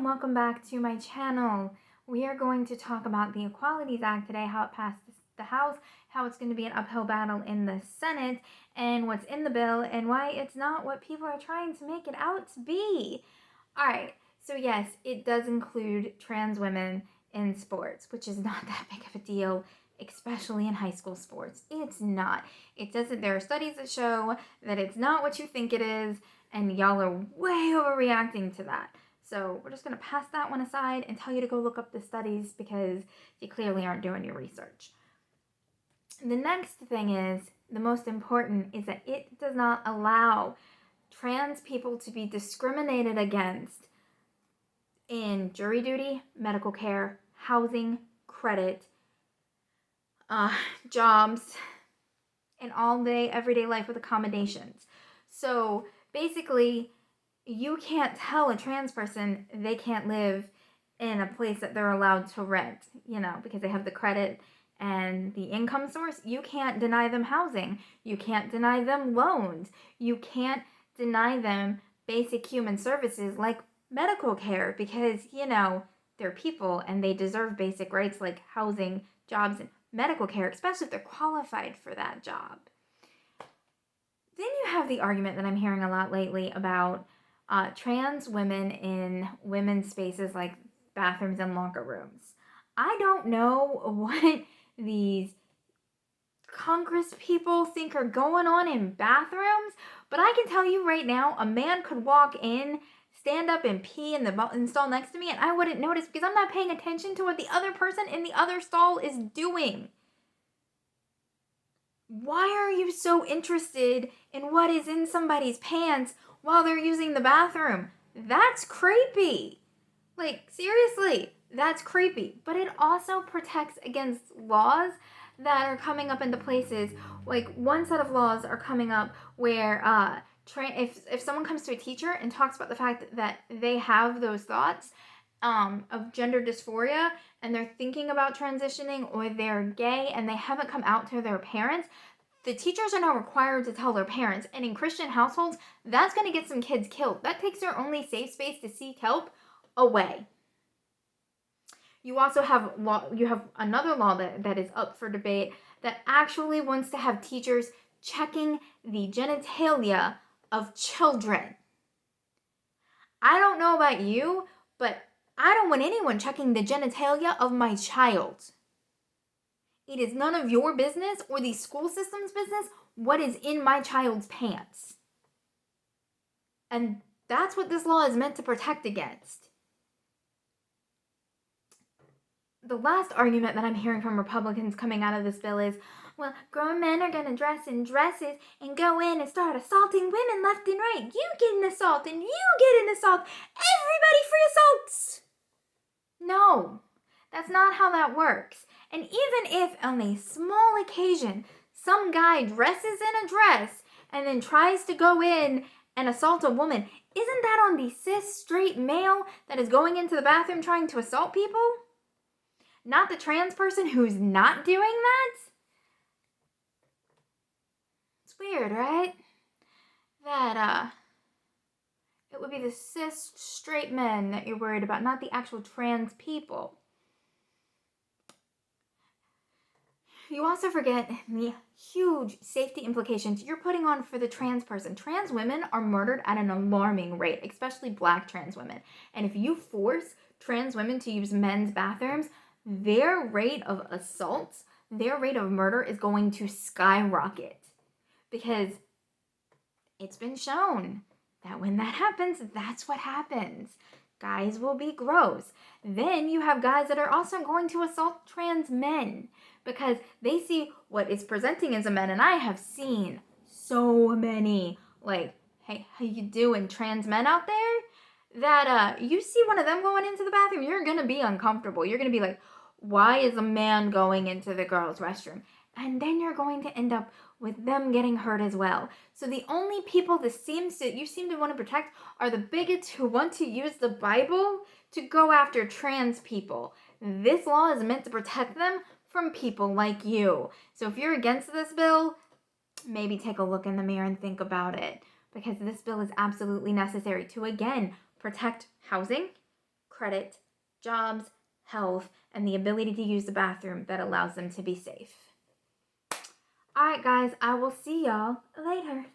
welcome back to my channel. We are going to talk about the Equalities Act today, how it passed the House, how it's going to be an uphill battle in the Senate, and what's in the bill, and why it's not what people are trying to make it out to be. Alright, so yes, it does include trans women in sports, which is not that big of a deal, especially in high school sports. It's not. It doesn't. There are studies that show that it's not what you think it is, and y'all are way overreacting to that. So we're just going to pass that one aside and tell you to go look up the studies because you clearly aren't doing your research. The next thing is, the most important, is that it does not allow trans people to be discriminated against in jury duty, medical care, housing, credit, jobs, and all-day, everyday life with accommodations. So basically, you can't tell a trans person they can't live in a place that they're allowed to rent, because they have the credit and the income source. You can't deny them housing. You can't deny them loans. You can't deny them basic human services like medical care because, they're people and they deserve basic rights like housing, jobs, and medical care, especially if they're qualified for that job. Then you have the argument that I'm hearing a lot lately about trans women in women's spaces like bathrooms and locker rooms. I don't know what these Congress people think are going on in bathrooms, but I can tell you right now, a man could walk in, stand up and pee in the stall next to me, and I wouldn't notice because I'm not paying attention to what the other person in the other stall is doing. Why are you so interested in what is in somebody's pants while they're using the bathroom? That's creepy. Seriously, that's creepy. But it also protects against laws that are coming up into places. One set of laws are coming up where if someone comes to a teacher and talks about the fact that they have those thoughts of gender dysphoria and they're thinking about transitioning, or they're gay and they haven't come out to their parents, the teachers are now required to tell their parents. And in Christian households, that's going to get some kids killed. That takes their only safe space to seek help away. You also have another law that is up for debate that actually wants to have teachers checking the genitalia of children. I don't know about you, but I don't want anyone checking the genitalia of my child. It is none of your business or the school system's business what is in my child's pants. And that's what this law is meant to protect against. The last argument that I'm hearing from Republicans coming out of this bill is, well, grown men are going to dress in dresses and go in and start assaulting women left and right. You get an assault and you get an assault. Everybody free assaults. No, that's not how that works. And even if on a small occasion some guy dresses in a dress and then tries to go in and assault a woman, isn't that on the cis straight male that is going into the bathroom trying to assault people? Not the trans person who's not doing that? It's weird, right? That it would be the cis straight men that you're worried about, not the actual trans people. You also forget the huge safety implications you're putting on for the trans person. Trans women are murdered at an alarming rate, especially Black trans women. And if you force trans women to use men's bathrooms, their rate of assaults, their rate of murder is going to skyrocket. Because it's been shown that when that happens, that's what happens. Guys will be gross. Then you have guys that are also going to assault trans men because they see what is presenting as a man. And I have seen so many, hey, how you doing, trans men out there? That you see one of them going into the bathroom, you're going to be uncomfortable. You're going to be like, why is a man going into the girls' restroom? And then you're going to end up with them getting hurt as well. So the only people you seem to want to protect are the bigots who want to use the Bible to go after trans people. This law is meant to protect them from people like you. So if you're against this bill, maybe take a look in the mirror and think about it, because this bill is absolutely necessary to, again, protect housing, credit, jobs, health, and the ability to use the bathroom that allows them to be safe. All right, guys, I will see y'all later.